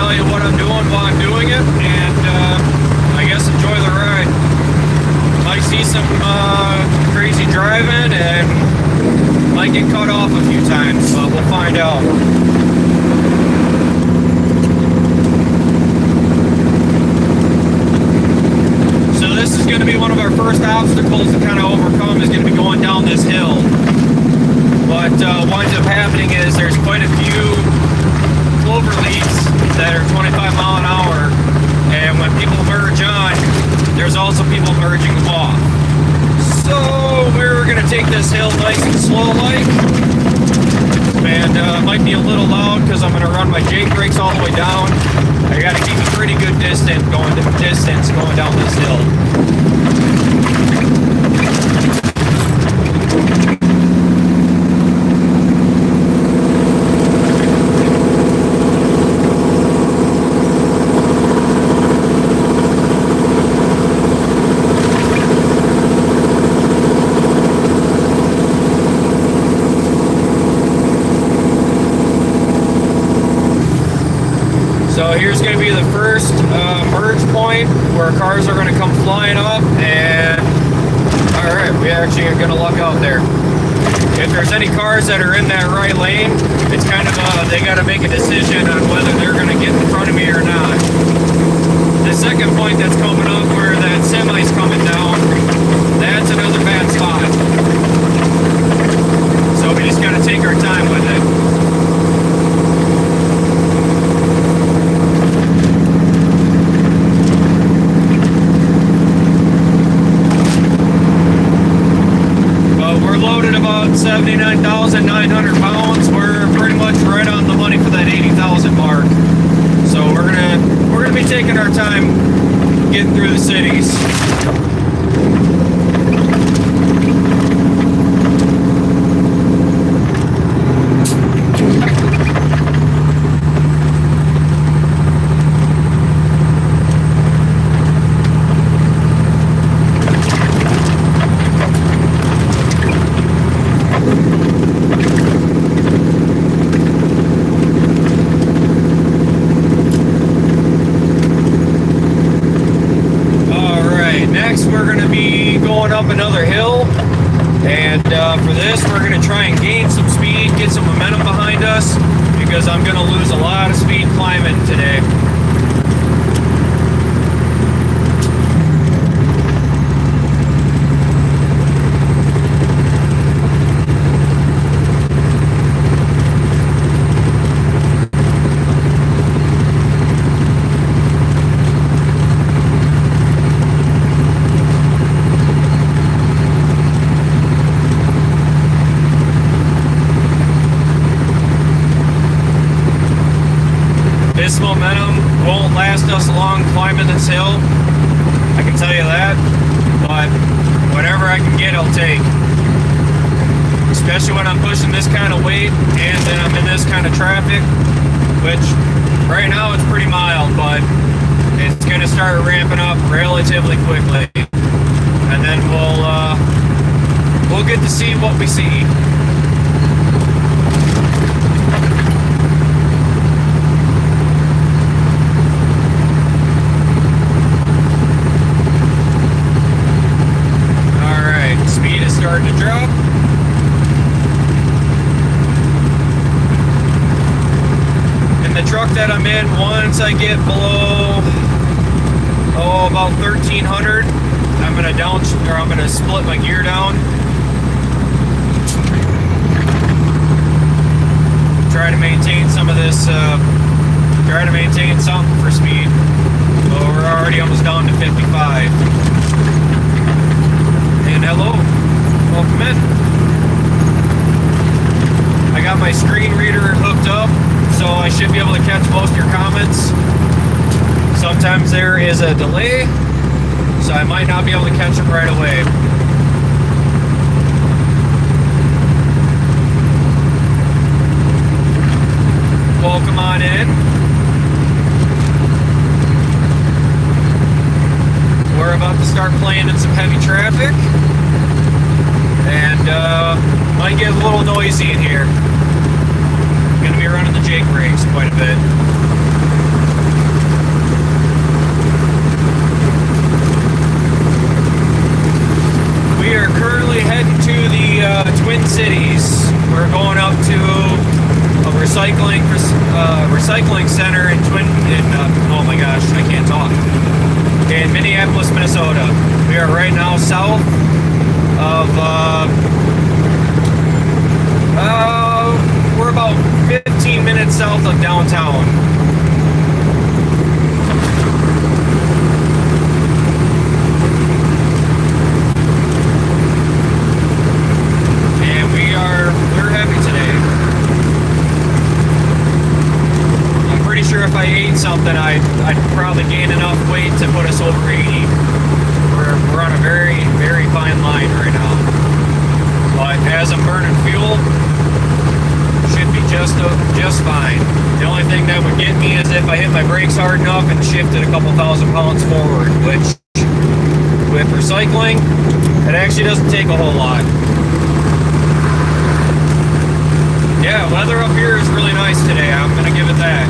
tell you what I'm doing while I'm doing it, and I guess enjoy the ride. Might see some crazy driving and might get cut off a few times, but we'll find out. So this is going to be one of our first obstacles to kind of overcome, is going to be going down this hill. What winds up happening is there's quite a few clover leaves that are 25 mile an hour, and when people merge on, there's also people merging off. So we're going to take this hill nice and slow like, and it might be a little loud because I'm going to run my Jake brakes all the way down. I got to keep a pretty good distance going down this hill. So here's going to be the first merge point where cars are going to come flying up, and alright, we actually are going to luck out there. If there's any cars that are in that right lane, it's kind of they got to make a decision on whether they're going to get in front of me or not. The second point that's coming up where that semi's coming down, that's another bad spot. So we just got to take our time with it. We're loaded about 79,900 pounds. We're pretty much right on the money for that 80,000 mark. So we're gonna be taking our time getting through the cities. We're going to be going up another hill, and for this we're going to try and gain some speed, get some momentum behind us, because I'm going to lose a lot of speed climbing today. This momentum won't last us long climbing this hill, I can tell you that, but whatever I can get, I'll take. Especially when I'm pushing this kind of weight and then I'm in this kind of traffic, which right now it's pretty mild, but it's going to start ramping up relatively quickly, and then we'll get to see what we see. Starting to drop. And the truck that I'm in, once I get below about 1300, I'm gonna split my gear down. Try to maintain some of this, try to maintain something for speed. So we're already almost down to 55. And hello. Welcome in. I got my screen reader hooked up, so I should be able to catch most of your comments. Sometimes there is a delay, so I might not be able to catch them right away. Welcome on in. We're about to start playing in some heavy traffic, and might get a little noisy in here. I'm going to be running the Jake brakes quite a bit. recycling center in oh my gosh, I can't talk. In Minneapolis, Minnesota. We are right now south of, we're about 15 minutes south of downtown. And we're heavy today. I'm pretty sure if I ate something, I'd probably gain enough weight to put us over 80. We're on a very, very fine line right now. But as I'm burning fuel, should be just fine. The only thing that would get me is if I hit my brakes hard enough and shifted a couple thousand pounds forward, which with recycling, it actually doesn't take a whole lot. Yeah, weather up here is really nice today. I'm gonna give it that.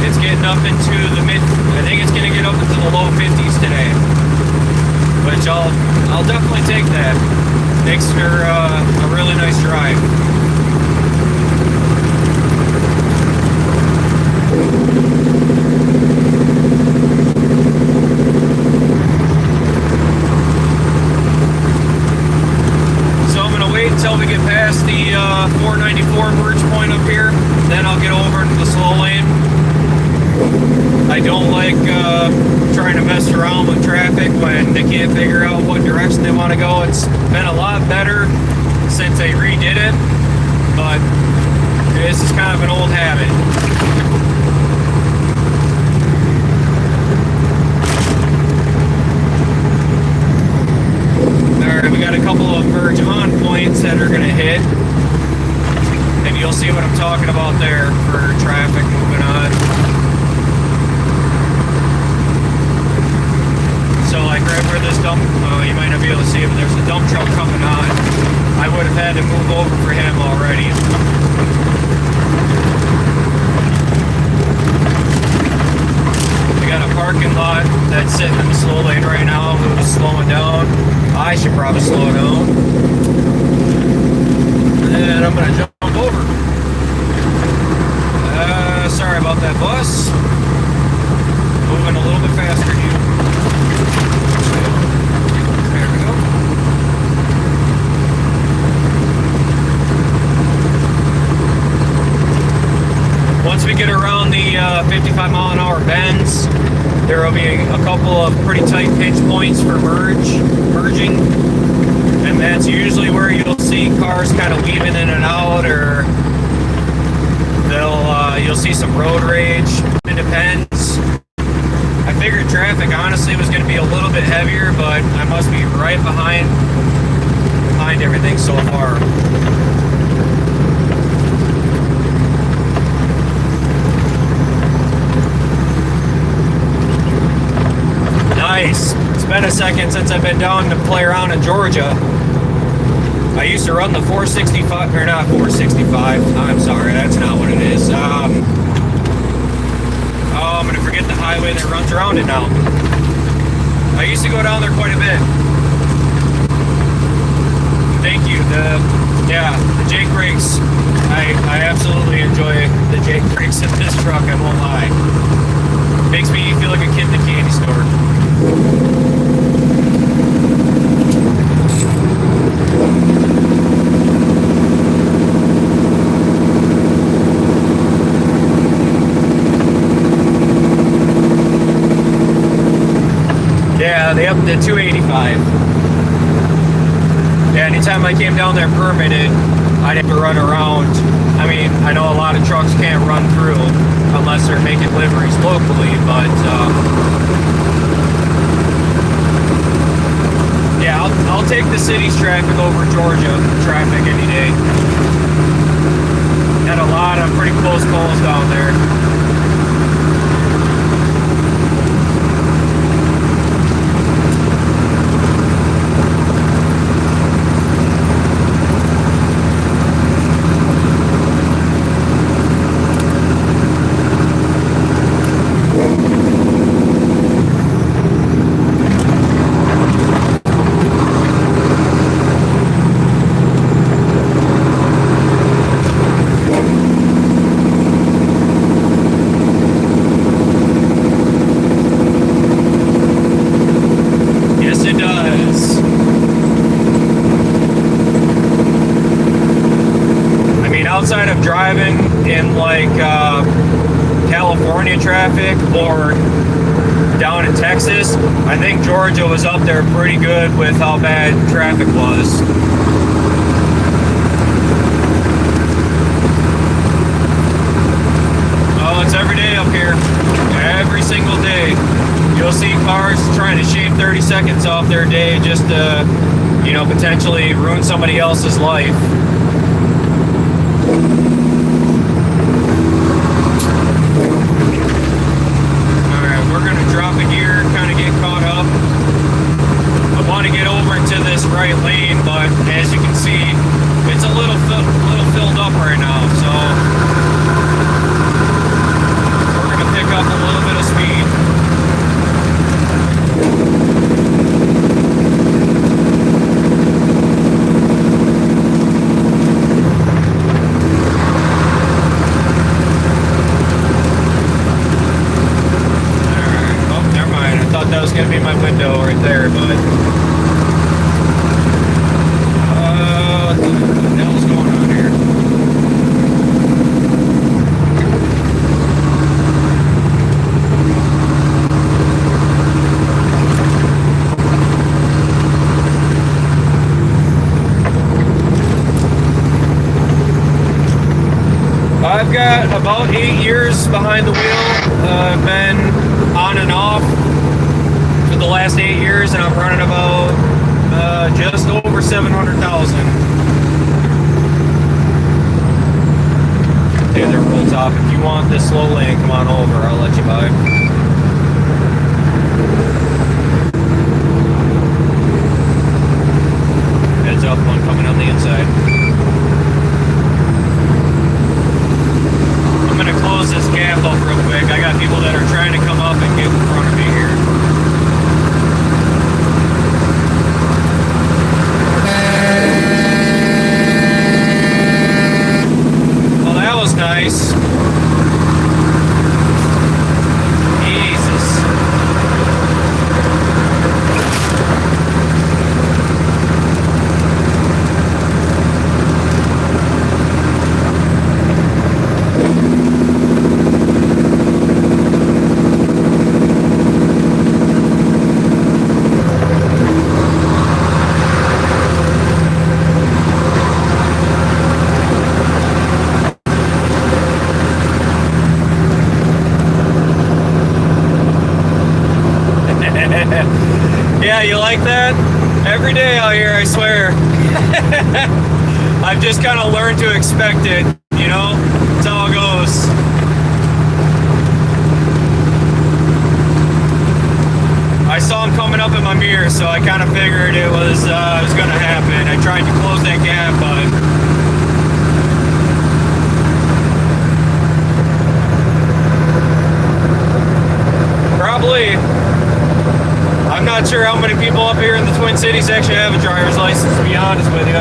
It's getting up into the I think it's gonna get up into the low 50s today, which I'll definitely take that. Makes for a really nice drive. So I'm gonna wait until we get past the 494 merge point up here, then I'll get over into the slow lane. I don't like trying to mess around with traffic when they can't figure out what direction they want to go. It's been a lot better since they redid it, but this is kind of an old habit. Alright, we got a couple of merge on points that are going to hit, and you'll see what I'm talking about there for traffic moving on. So like right where this dump, you might not be able to see it, but there's a dump truck coming on. I would have had to move over for him already. We got a parking lot that's sitting in the slow lane right now. Who's slowing down. I should probably slow down. And I'm gonna jump over. Sorry about that, bus. Moving a little bit faster here. There we go. Once we get around the 55 mile an hour bends, there will be a couple of pretty tight pinch points for merging, and that's usually where you'll see cars kind of weaving in and out, or you'll see some road rage. It depends. I figured traffic honestly was going to be a little bit heavier, but I must be right behind everything so far. Nice. It's been a second since I've been down to play around in Georgia. I used to run the 465, or not 465. I'm sorry, that's not what it is. I'm gonna forget the highway that runs around it now. I used to go down there quite a bit. Thank you. The Jake brakes. I absolutely enjoy the Jake brakes in this truck, I won't lie. Makes me feel like a kid in the candy store. Yeah, they upped it to 285. Yeah, anytime I came down there permitted, I'd have to run around. I mean, I know a lot of trucks can't run through unless they're making deliveries locally, but yeah, I'll take the city's traffic over Georgia traffic any day. Had a lot of pretty close calls down there. outside of driving in like California traffic or down in Texas, I think Georgia was up there pretty good with how bad traffic was. Oh, it's every day up here. Every single day. You'll see cars trying to shave 30 seconds off their day just to, you know, potentially ruin somebody else's life. Alright, we're going to drop a gear, kind of get caught up. I want to get over into this right lane, but as you can see, it's a little filled up right now, so we're going to pick up a little bit of speed. That was going to be my window right there, but what the hell is going on here? I've got about 8 years behind the wheel. I've been on and off the last 8 years, and I'm running about just over 700,000. Hey there, roll top. If you want this slow lane, come on over. I'll let you by. Heads up, one coming on the inside. I'm gonna close this gap up real quick. I got people that are trying to come up and get in front of me here. Nice. Jesus. Yeah, you like that? Every day out here, I swear. I've just kind of learned to expect it, you know? That's how it goes. I saw him coming up in my mirror, so I kind of figured it was going to happen. I tried to close that gap, but probably. I'm not sure how many people up here in the Twin Cities actually have a driver's license, to be honest with you.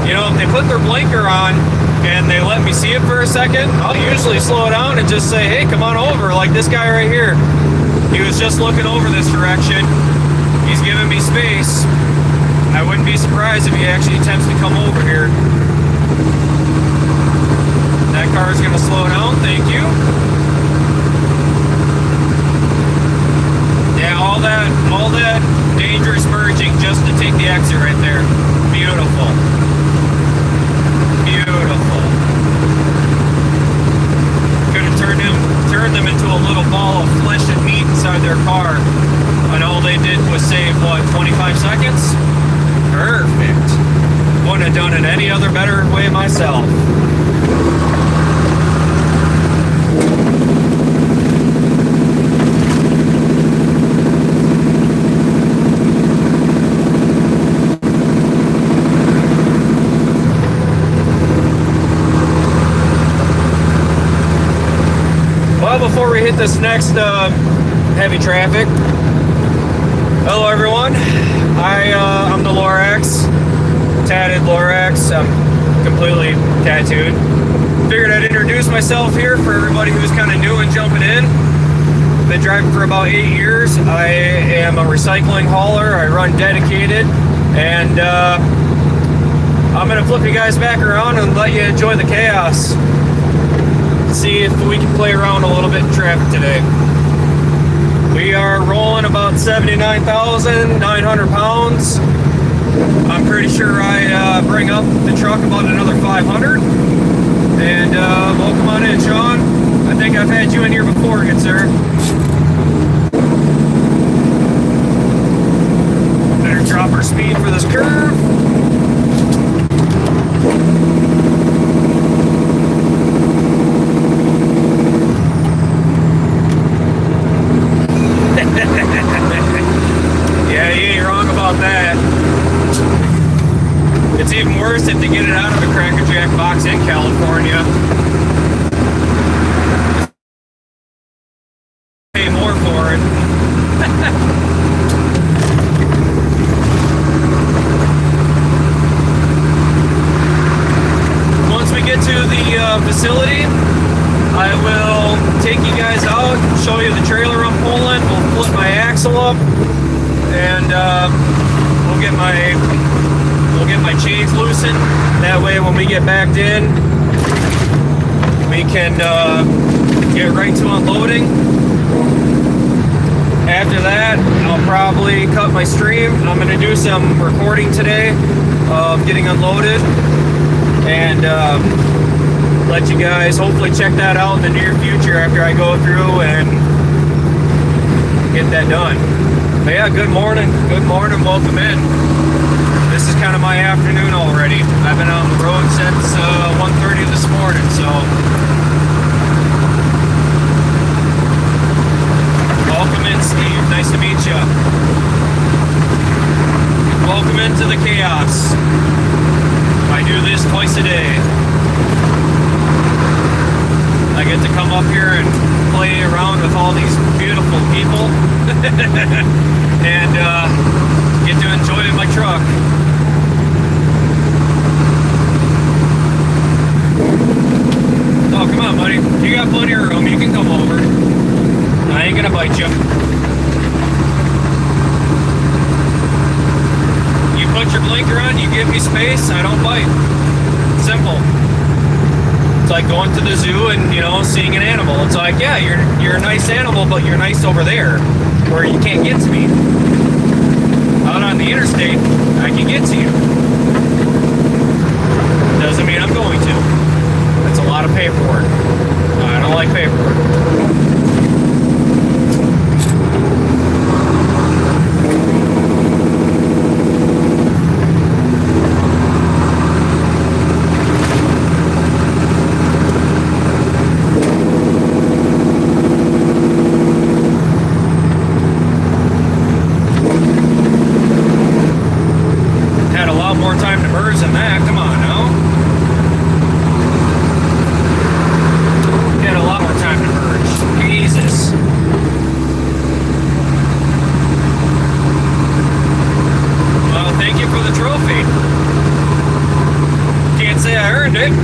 You know, if they put their blinker on and they let me see it for a second, I'll usually slow down and just say, hey, come on over, like this guy right here. He was just looking over this direction. He's giving me space. I wouldn't be surprised if he actually attempts to come over here. That car is going to slow down, thank you. Yeah, all that dangerous merging just to take the exit right there. Beautiful. Beautiful. Could have turned them into a little ball of flesh and meat inside their car. And all they did was save, what, 25 seconds? Perfect. Wouldn't have done it any other better way myself. Before we hit this next heavy traffic, hello everyone. I'm the Lorax, TattedLorax. I'm completely tattooed. Figured I'd introduce myself here for everybody who's kind of new and jumping in. Been driving for about 8 years. I am a recycling hauler. I run dedicated, and I'm gonna flip you guys back around and let you enjoy the chaos. See if we can play around a little bit in traffic today. We are rolling about 79,900 pounds. I'm pretty sure I bring up the truck about another 500. And welcome on in, Sean. I think I've had you in here before, good sir. Better drop our speed for this curve. Yeah, you ain't wrong about that. It's even worse if they get it out of a Cracker Jack box in California. Pay more for it. Once we get to the facility, I will take you guys out, show you the trailer I'm pulling. We'll flip my axle up, and we'll get my chains loosened. That way, when we get backed in, we can get right to unloading. After that, I'll probably cut my stream. I'm going to do some recording today of getting unloaded, and let you guys hopefully check that out in the near future after I go through and get that done. But yeah, good morning, welcome in. This is kind of my afternoon already. I've been on the road since 1:30 this morning, so welcome in, Steve. Nice to meet you. Welcome into the chaos. I do this twice a day. I get to come up here and play around with all these beautiful people and get to enjoy my truck. Oh, come on, buddy. You got plenty of room. You can come over. I ain't gonna bite you. You put your blinker on, you give me space, I don't bite. Simple. It's like going to the zoo and, you know, seeing an animal. It's like, yeah, you're a nice animal, but you're nice over there where you can't get to me. Out on the interstate, I can get to you. Doesn't mean I'm going to. That's a lot of paperwork. I don't like paperwork.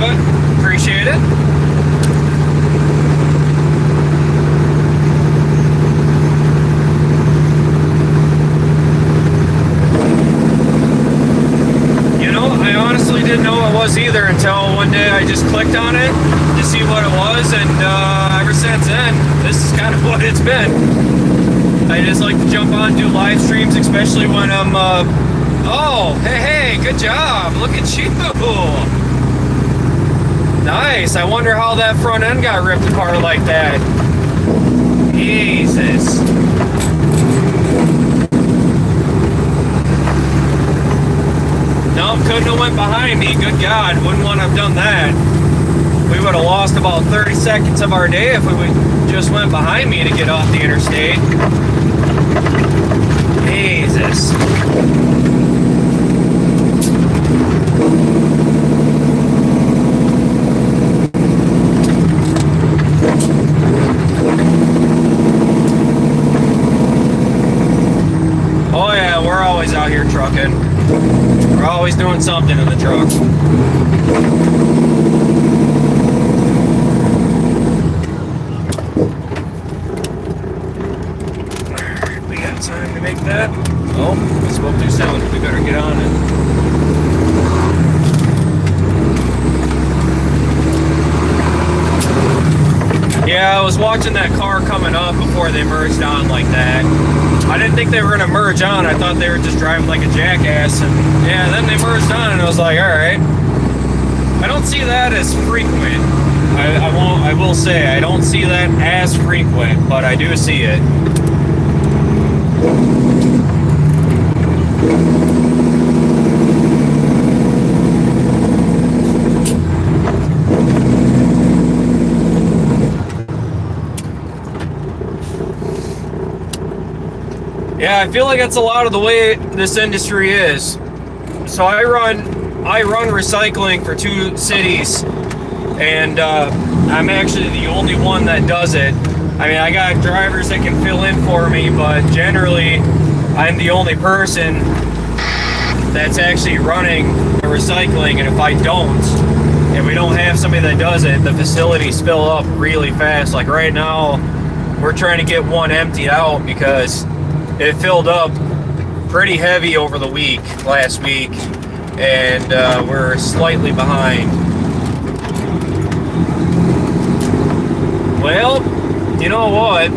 But appreciate it. You know, I honestly didn't know what it was either until one day I just clicked on it to see what it was, and ever since then, this is kind of what it's been. I just like to jump on and do live streams, especially when I'm, oh, hey, good job, look at you. Nice. I wonder how that front end got ripped apart like that. Jesus. Nope, couldn't have went behind me. Good God, wouldn't want to have done that. We would have lost about 30 seconds of our day if we would just went behind me to get off the interstate. Jesus. Oh yeah, we're always out here trucking. We're always doing something in the truck. We got time to make that. Oh, we spoke too soon. We better get on it. Yeah, I was watching that car coming up before they merged on like that. I didn't think they were gonna merge on. I thought they were just driving like a jackass, and yeah, then they merged on, and I was like, all right. I don't see that as frequent. I will say I don't see that as frequent, but I do see it. Yeah, I feel like that's a lot of the way this industry is. So I run recycling for 2 cities, and I'm actually the only one that does it. I mean, I got drivers that can fill in for me, but generally I'm the only person that's actually running the recycling, and if I don't, and we don't have somebody that does it, the facilities fill up really fast. Like right now, we're trying to get one emptied out because it filled up pretty heavy over the last week, and we're slightly behind. Well, you know what?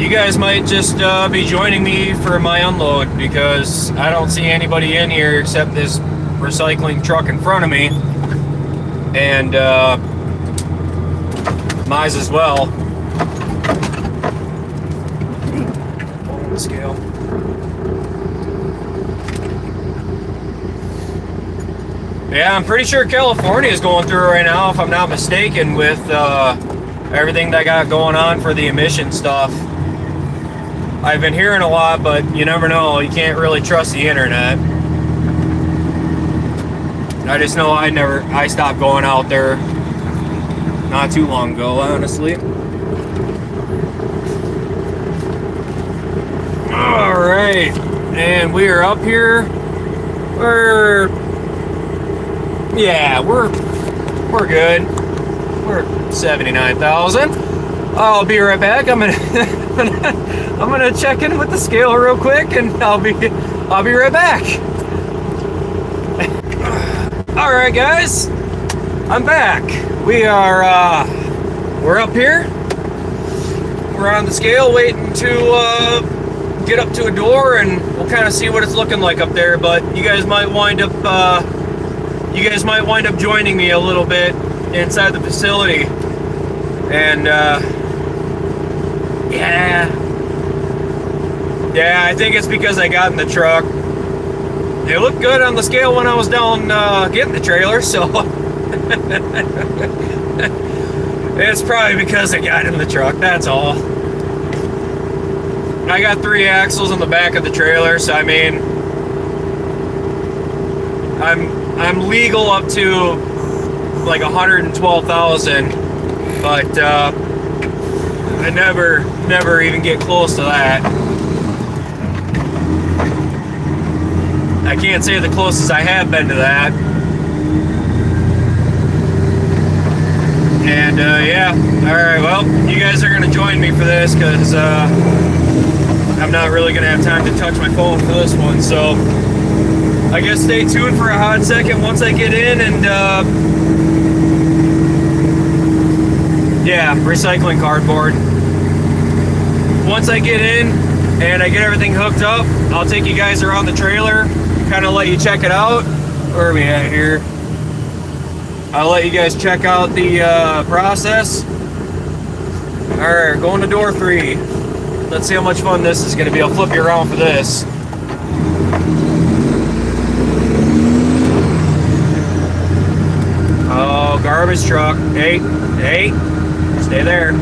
You guys might just be joining me for my unload, because I don't see anybody in here except this recycling truck in front of me, and might as well. Scale. Yeah, I'm pretty sure California is going through it right now, if I'm not mistaken, with everything that got going on for the emission stuff. I've been hearing a lot, but you never know. You can't really trust the internet. I just know I stopped going out there not too long ago, honestly. All right, and we are up here. We're good. We're 79,000. I'll be right back. I'm gonna check in with the scale real quick, and I'll be right back. All right, guys, I'm back. We're up here. We're on the scale, waiting to get up to a door, and we'll kind of see what it's looking like up there. But you guys might wind up joining me a little bit inside the facility, and yeah, I think it's because I got in the truck. It looked good on the scale when I was down getting the trailer, so it's probably because I got in the truck, that's all. I got 3 axles on the back of the trailer, so I mean, I'm legal up to like 112,000, but I never even get close to that. I can't say the closest I have been to that. And yeah, all right. Well, you guys are gonna join me for this, because I'm not really gonna have time to touch my phone for this one. So I guess stay tuned for a hot second once I get in, and yeah, recycling cardboard. Once I get in and I get everything hooked up, I'll take you guys around the trailer, kind of let you check it out. Where are we at here? I'll let you guys check out the process. All right, going to door 3. Let's see how much fun this is gonna be. I'll flip you around for this. Oh, garbage truck. Hey, stay there.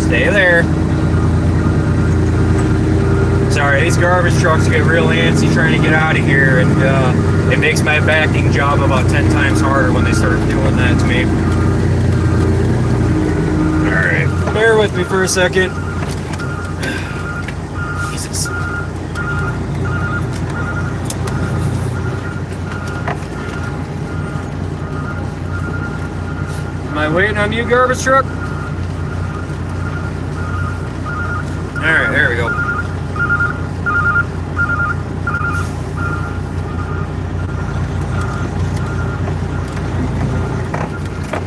Stay there. Sorry, these garbage trucks get real antsy trying to get out of here, and it makes my backing job about 10 times harder when they start doing that to me. Alright, bear with me for a second. Jesus. Am I waiting on you, garbage truck? Alright, there we go.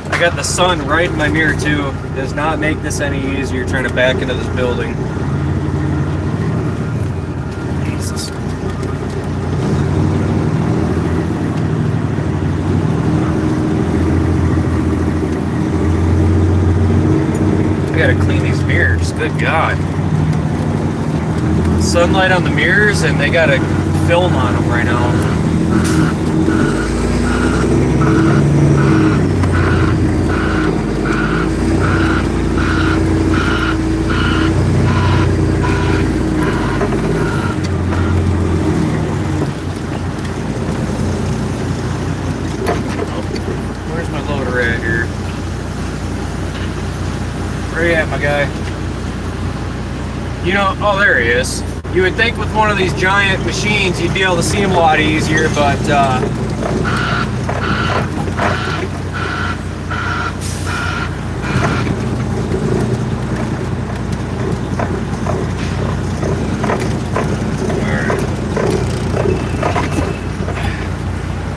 I got the sun right in my mirror too. Does not make this any easier trying to back into this building. Jesus. I gotta clean these mirrors, good God. Sunlight on the mirrors and they got a film on them right now. Where's my loader at here? Where you at, my guy? You know, oh, there he is. You would think with one of these giant machines you'd be able to see him a lot easier, but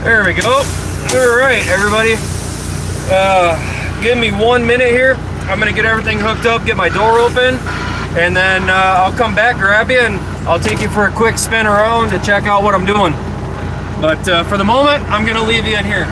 there we go. All right, everybody. Give me 1 minute here. I'm gonna get everything hooked up, get my door open, and then I'll come back, grab you, and I'll take you for a quick spin around to check out what I'm doing. But for the moment, I'm gonna leave you in here.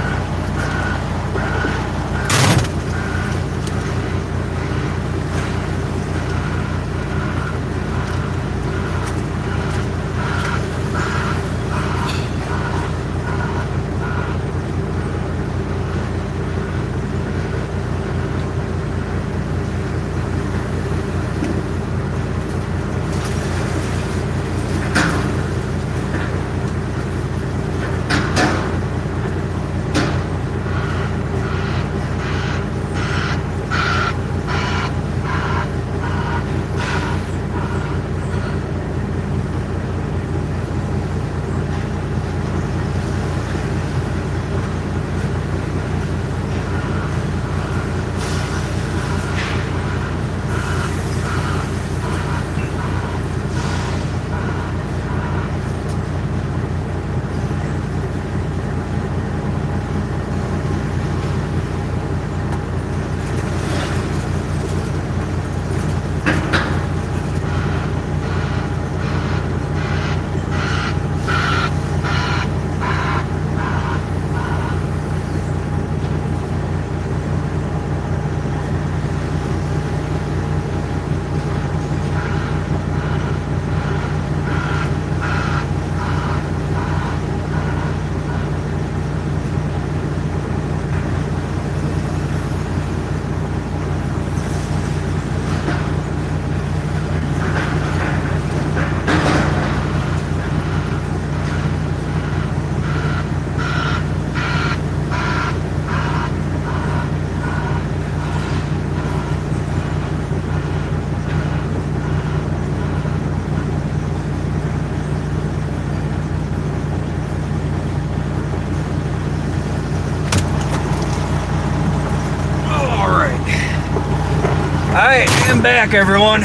I am back, everyone.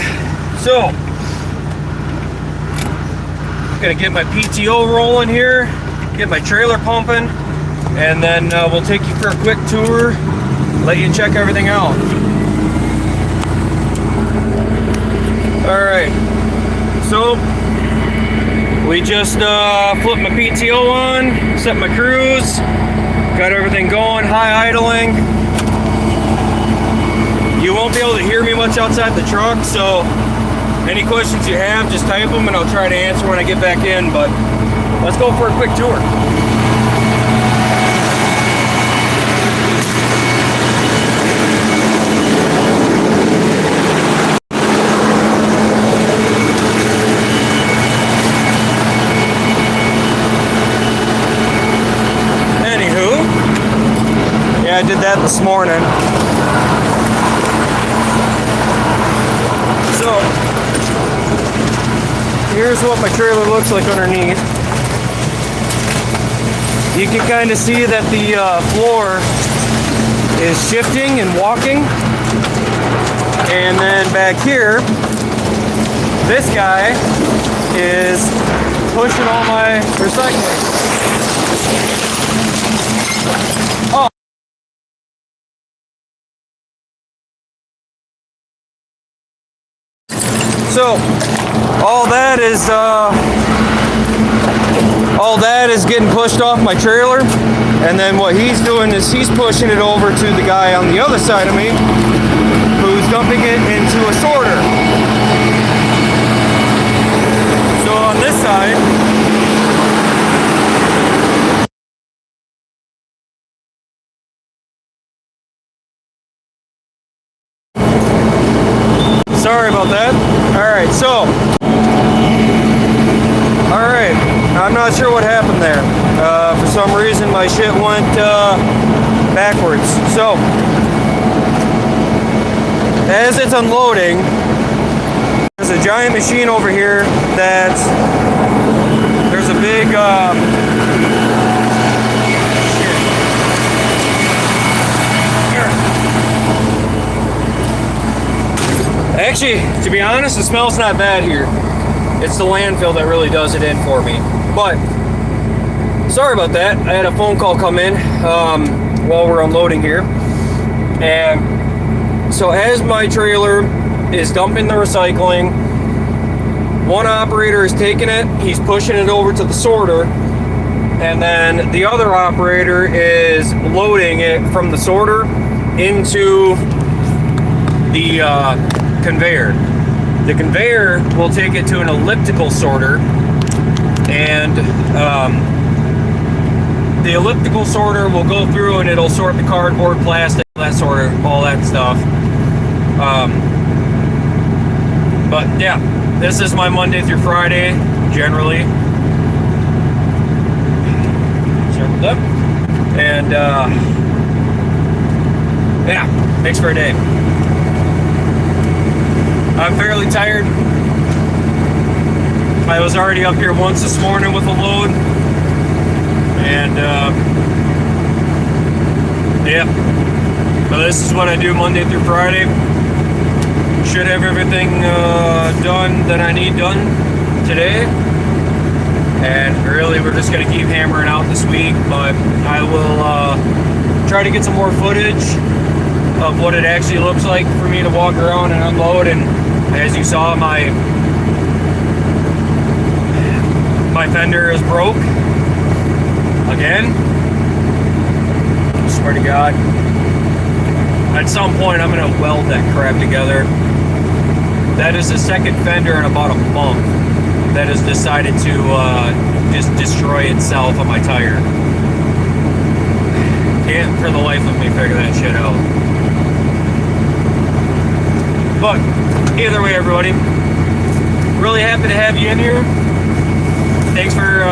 So, gonna get my PTO rolling here, get my trailer pumping, and then we'll take you for a quick tour, let you check everything out. All right, so we just flipped my PTO on, set my cruise, got everything going, high idling. You won't be able to hear me much outside the truck, so any questions you have, just type them and I'll try to answer when I get back in, but let's go for a quick tour. Anywho, yeah, I did that this morning. So, here's what my trailer looks like underneath. You can kind of see that the floor is shifting and walking. And then back here, this guy is pushing all my recycling. Oh. So all that is getting pushed off my trailer, and then what he's doing is he's pushing it over to the guy on the other side of me, who's dumping it into a sorter. So on this side, sorry about that. Alright, so alright, I'm not sure what happened there. For some reason my shit went backwards. So as it's unloading, there's a giant machine over here that there's a big actually, to be honest, the smell's not bad here. It's the landfill that really does it in for me. But sorry about that. I had a phone call come in while we're unloading here. And so as my trailer is dumping the recycling, one operator is taking it, he's pushing it over to the sorter, and then the other operator is loading it from the sorter into the conveyor. The conveyor will take it to an elliptical sorter, and the elliptical sorter will go through and it'll sort the cardboard, plastic, that sort of, all that stuff. But yeah, this is my Monday through Friday, generally. Circled up. And yeah, makes for a day. I'm fairly tired. I was already up here once this morning with a load. And yeah, so this is what I do Monday through Friday. Should have everything done that I need done today. And really we're just going to keep hammering out this week, but I will try to get some more footage of what it actually looks like for me to walk around and unload. And as you saw, my fender is broke again. I swear to God, at some point I'm gonna weld that crap together. That is the second fender in about a month that has decided to just destroy itself on my tire. Can't for the life of me figure that shit out. But either way, everybody, really happy to have you in here. Thanks for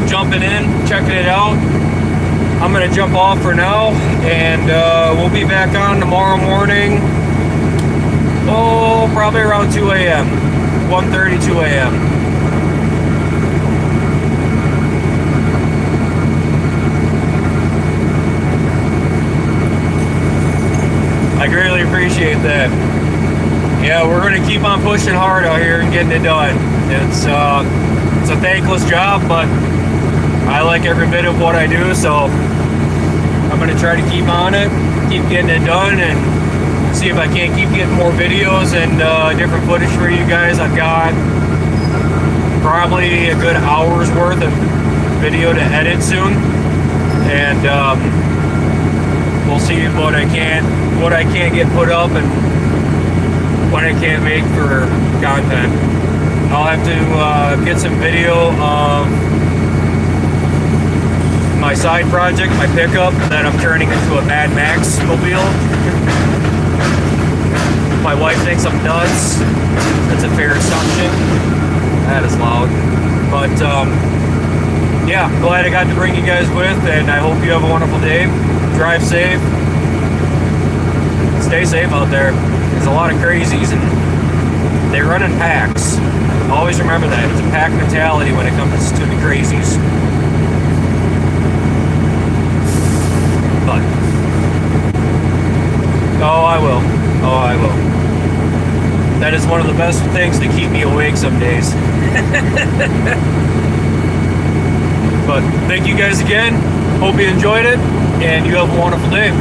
jumping in, checking it out. I'm gonna jump off for now, and we'll be back on tomorrow morning. Oh, probably around 2 a.m. 1:30, 2 a.m. I greatly appreciate that. Yeah, we're going to keep on pushing hard out here and getting it done. It's a thankless job, but I like every bit of what I do, so I'm going to try to keep on it, keep getting it done, and see if I can't keep getting more videos and different footage for you guys. I've got probably a good hour's worth of video to edit soon, and we'll see what I can't get put up and what I can't make for content. I'll have to get some video of my side project, my pickup that I'm turning into a Mad Max mobile. My wife thinks I'm nuts. That's a fair assumption. That is loud. But yeah, glad I got to bring you guys with, and I hope you have a wonderful day. Drive safe. Stay safe out there. There's a lot of crazies, and they run in packs. Always remember that. It's a pack mentality when it comes to the crazies. But oh, I will. Oh, I will. That is one of the best things to keep me awake some days. But thank you guys again. Hope you enjoyed it, and you have a wonderful day.